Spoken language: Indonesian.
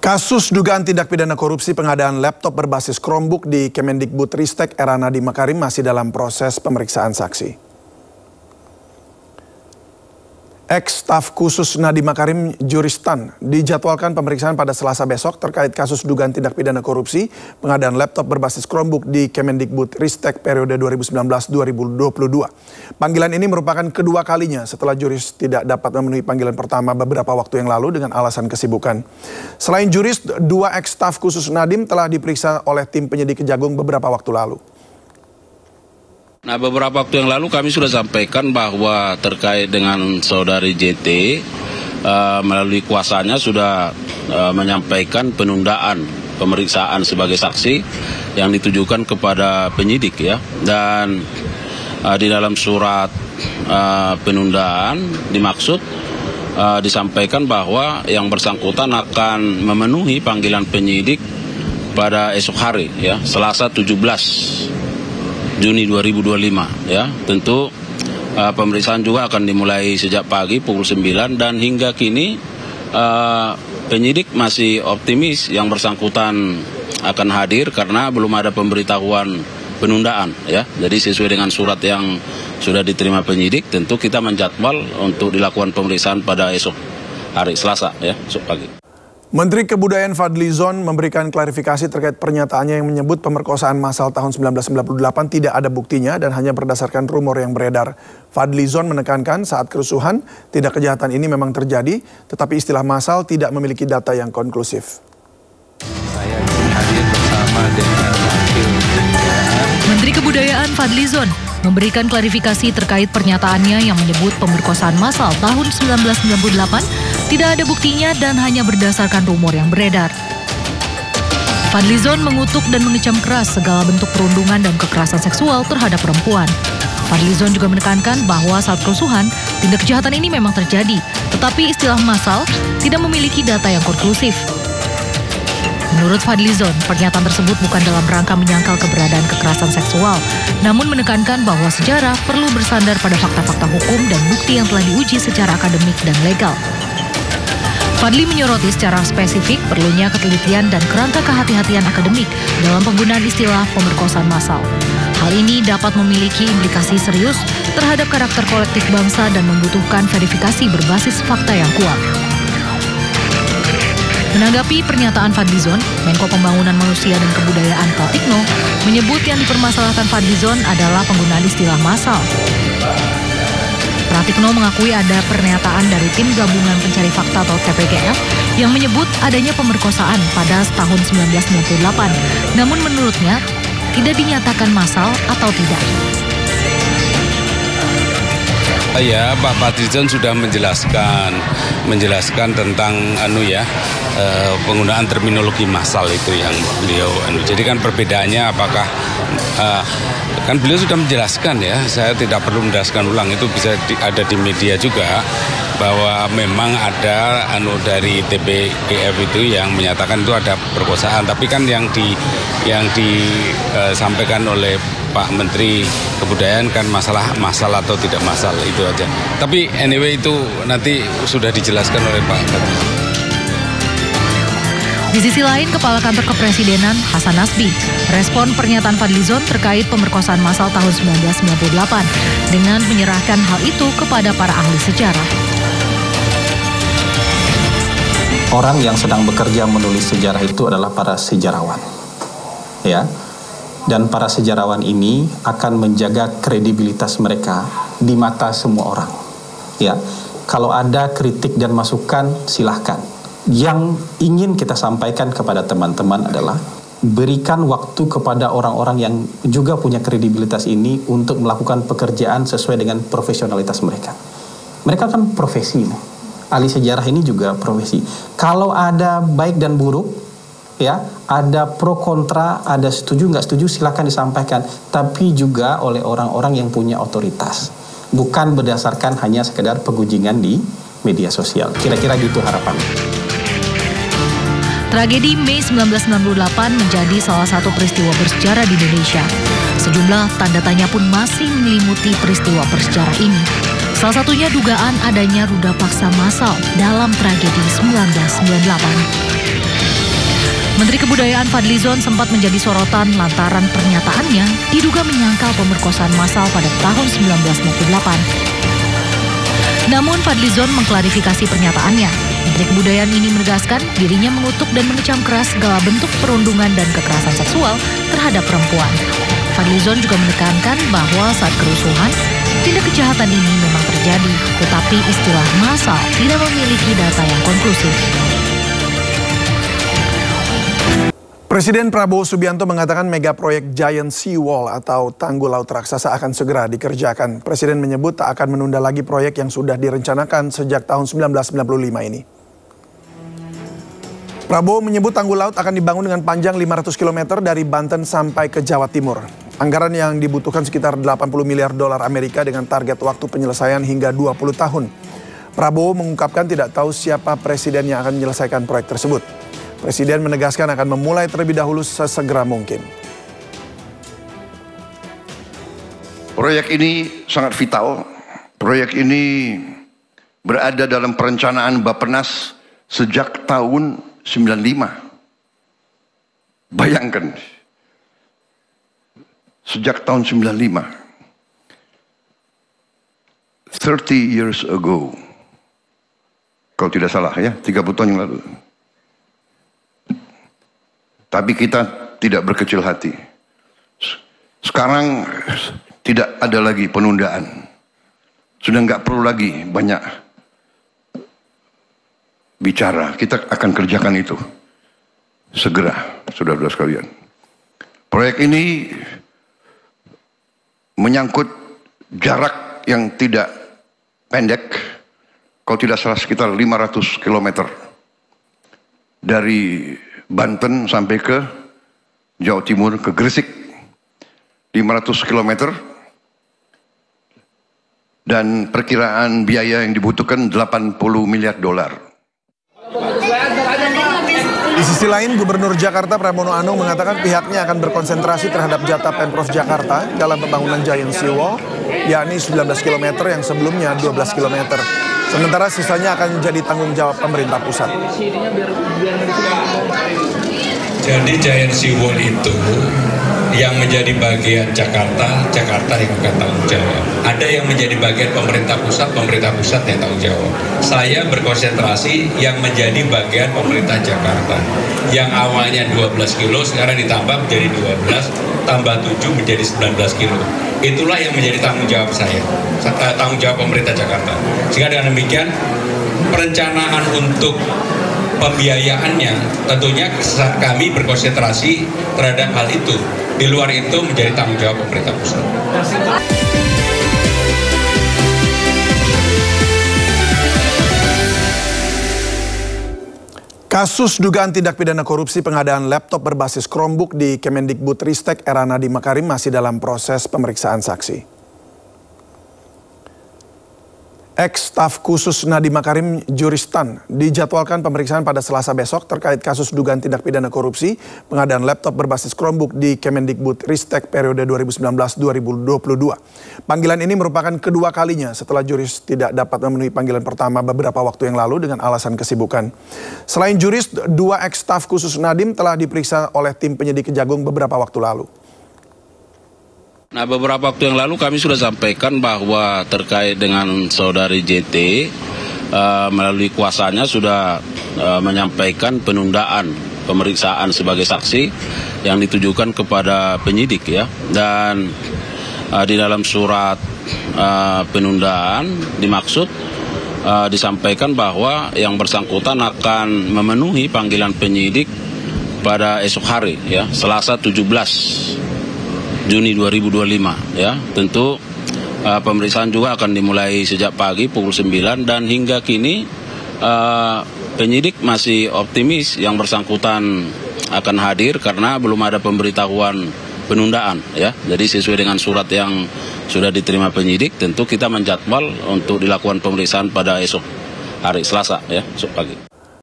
Kasus dugaan tindak pidana korupsi pengadaan laptop berbasis Chromebook di Kemendikbudristek era Nadiem Makarim masih dalam proses pemeriksaan saksi. Ex-staf khusus Nadiem Makarim Juristan dijadwalkan pemeriksaan pada Selasa besok terkait kasus dugaan tindak pidana korupsi pengadaan laptop berbasis Chromebook di Kemendikbudristek periode 2019-2022. Panggilan ini merupakan kedua kalinya setelah Juris tidak dapat memenuhi panggilan pertama beberapa waktu yang lalu dengan alasan kesibukan. Selain Juris, dua ex-staf khusus Nadiem telah diperiksa oleh tim penyidik Kejagung beberapa waktu lalu. Nah, beberapa waktu yang lalu kami sudah sampaikan bahwa terkait dengan saudari JT melalui kuasanya sudah menyampaikan penundaan pemeriksaan sebagai saksi yang ditujukan kepada penyidik ya. Dan di dalam surat penundaan dimaksud disampaikan bahwa yang bersangkutan akan memenuhi panggilan penyidik pada esok hari ya, Selasa 17 Juni 2025 ya. Tentu pemeriksaan juga akan dimulai sejak pagi pukul 9 dan hingga kini penyidik masih optimis yang bersangkutan akan hadir karena belum ada pemberitahuan penundaan ya. Jadi sesuai dengan surat yang sudah diterima penyidik, tentu kita menjadwal untuk dilakukan pemeriksaan pada esok hari Selasa ya, esok pagi. Menteri Kebudayaan Fadlizon memberikan klarifikasi terkait pernyataannya yang menyebut pemerkosaan massal tahun 1998 tidak ada buktinya dan hanya berdasarkan rumor yang beredar. Fadlizon menekankan saat kerusuhan tindak kejahatan ini memang terjadi, tetapi istilah massal tidak memiliki data yang konklusif. Saya hadir bersama dengan Wakil Menteri Kebudayaan Fadlizon memberikan klarifikasi terkait pernyataannya yang menyebut pemerkosaan massal tahun 1998 tidak ada buktinya dan hanya berdasarkan rumor yang beredar. Fadlizon mengutuk dan mengecam keras segala bentuk perundungan dan kekerasan seksual terhadap perempuan. Fadlizon juga menekankan bahwa saat kerusuhan, tindak kejahatan ini memang terjadi, tetapi istilah massal tidak memiliki data yang konklusif. Menurut Fadlizon, pernyataan tersebut bukan dalam rangka menyangkal keberadaan kekerasan seksual, namun menekankan bahwa sejarah perlu bersandar pada fakta-fakta hukum dan bukti yang telah diuji secara akademik dan legal. Fadli menyoroti secara spesifik perlunya ketelitian dan kerangka kehati-hatian akademik dalam penggunaan istilah pemerkosaan massal. Hal ini dapat memiliki implikasi serius terhadap karakter kolektif bangsa dan membutuhkan verifikasi berbasis fakta yang kuat. Menanggapi pernyataan Fadlizon, Menko Pembangunan Manusia dan Kebudayaan Pratikno menyebut yang dipermasalahkan Fadlizon adalah penggunaan istilah massal. Pratikno mengakui ada pernyataan dari Tim Gabungan Pencari Fakta atau TPGF yang menyebut adanya pemerkosaan pada tahun 1998, namun menurutnya tidak dinyatakan massal atau tidak. Ya, Pak Fadlizon sudah menjelaskan tentang penggunaan terminologi massal itu yang beliau Jadi kan perbedaannya apakah kan beliau sudah menjelaskan ya, saya tidak perlu menjelaskan ulang, itu bisa ada di media juga bahwa memang ada dari TPGF itu yang menyatakan itu ada perkosaan, tapi kan yang disampaikan oleh Pak Menteri Kebudayaan kan masalah massal atau tidak massal, itu aja. Tapi anyway itu nanti sudah dijelaskan oleh Pak Fadlizon. Di sisi lain, Kepala Kantor Kepresidenan Hasan Nasbi respon pernyataan Fadlizon terkait pemerkosaan massal tahun 1998 dengan menyerahkan hal itu kepada para ahli sejarah. Orang yang sedang bekerja menulis sejarah itu adalah para sejarawan, ya. Dan para sejarawan ini akan menjaga kredibilitas mereka di mata semua orang, ya. Kalau ada kritik dan masukan, silahkan. Yang ingin kita sampaikan kepada teman-teman adalah berikan waktu kepada orang-orang yang juga punya kredibilitas ini untuk melakukan pekerjaan sesuai dengan profesionalitas mereka. Mereka kan profesi, ahli sejarah ini juga profesi. Kalau ada baik dan buruk, ya, ada pro kontra, ada setuju nggak setuju, silakan disampaikan. Tapi juga oleh orang-orang yang punya otoritas, bukan berdasarkan hanya sekedar pegunjingan di media sosial. Kira-kira gitu harapannya. Tragedi Mei 1998 menjadi salah satu peristiwa bersejarah di Indonesia. Sejumlah tanda tanya pun masih menyelimuti peristiwa bersejarah ini. Salah satunya dugaan adanya ruda paksa massal dalam tragedi 1998. Menteri Kebudayaan Fadlizon sempat menjadi sorotan lantaran pernyataannya diduga menyangkal pemerkosaan massal pada tahun 1998. Namun Fadlizon mengklarifikasi pernyataannya. Menteri Kebudayaan ini menegaskan dirinya mengutuk dan mengecam keras segala bentuk perundungan dan kekerasan seksual terhadap perempuan. Fadlizon juga menekankan bahwa saat kerusuhan, tindak kejahatan ini memang terjadi, tetapi istilah massal tidak memiliki data yang konklusif. Presiden Prabowo Subianto mengatakan mega proyek Giant Sea Wall atau tanggul laut raksasa akan segera dikerjakan. Presiden menyebut tak akan menunda lagi proyek yang sudah direncanakan sejak tahun 1995 ini. Prabowo menyebut tanggul laut akan dibangun dengan panjang 500 km dari Banten sampai ke Jawa Timur. Anggaran yang dibutuhkan sekitar 80 miliar dolar Amerika dengan target waktu penyelesaian hingga 20 tahun. Prabowo mengungkapkan tidak tahu siapa presiden yang akan menyelesaikan proyek tersebut. Presiden menegaskan akan memulai terlebih dahulu sesegera mungkin. Proyek ini sangat vital. Proyek ini berada dalam perencanaan Bappenas sejak tahun 95. Bayangkan, sejak tahun 95. 30 years ago. Kalau tidak salah ya, 30 tahun yang lalu. Tapi kita tidak berkecil hati. Sekarang tidak ada lagi penundaan. Sudah nggak perlu lagi banyak bicara. Kita akan kerjakan itu segera, saudara-saudara sekalian. Proyek ini menyangkut jarak yang tidak pendek. Kalau tidak salah sekitar 500 km. Dari Banten sampai ke Jawa Timur, ke Gresik, 500 km, dan perkiraan biaya yang dibutuhkan 80 miliar dolar. Di sisi lain, Gubernur Jakarta Pramono Anung mengatakan pihaknya akan berkonsentrasi terhadap jatah Pemprov Jakarta dalam pembangunan Giant Sea Wall, yakni 19 km yang sebelumnya 12 km. Sementara sisanya akan menjadi tanggung jawab pemerintah pusat. Jadi Giant Sea Wall itu yang menjadi bagian Jakarta, Jakarta yang akan tanggung jawab. Ada yang menjadi bagian pemerintah pusat yang tanggung jawab. Saya berkonsentrasi yang menjadi bagian pemerintah Jakarta. Yang awalnya 12 kilo, sekarang ditambah menjadi 12, tambah 7 menjadi 19 kilo. Itulah yang menjadi tanggung jawab saya, tanggung jawab pemerintah Jakarta. Sehingga dengan demikian, perencanaan untuk pembiayaannya tentunya kami berkonsentrasi terhadap hal itu. Di luar itu menjadi tanggung jawab pemerintah pusat. Kasus dugaan tindak pidana korupsi pengadaan laptop berbasis Chromebook di Kemendikbudristek era Nadiem Makarim masih dalam proses pemeriksaan saksi. Ex-staf khusus Nadiem Makarim Juristan dijadwalkan pemeriksaan pada Selasa besok terkait kasus dugaan tindak pidana korupsi pengadaan laptop berbasis Chromebook di Kemendikbudristek periode 2019-2022. Panggilan ini merupakan kedua kalinya setelah Juris tidak dapat memenuhi panggilan pertama beberapa waktu yang lalu dengan alasan kesibukan. Selain Juris, dua ex-staf khusus Nadiem telah diperiksa oleh tim penyidik Kejagung beberapa waktu lalu. Nah, beberapa waktu yang lalu kami sudah sampaikan bahwa terkait dengan saudari JT, melalui kuasanya sudah menyampaikan penundaan pemeriksaan sebagai saksi yang ditujukan kepada penyidik ya. Dan di dalam surat penundaan dimaksud disampaikan bahwa yang bersangkutan akan memenuhi panggilan penyidik pada esok hari ya, Selasa 17 Juni 2025 ya. Tentu pemeriksaan juga akan dimulai sejak pagi pukul 9 dan hingga kini penyidik masih optimis yang bersangkutan akan hadir karena belum ada pemberitahuan penundaan ya. Jadi sesuai dengan surat yang sudah diterima penyidik, tentu kita menjadwal untuk dilakukan pemeriksaan pada esok hari Selasa ya, esok pagi.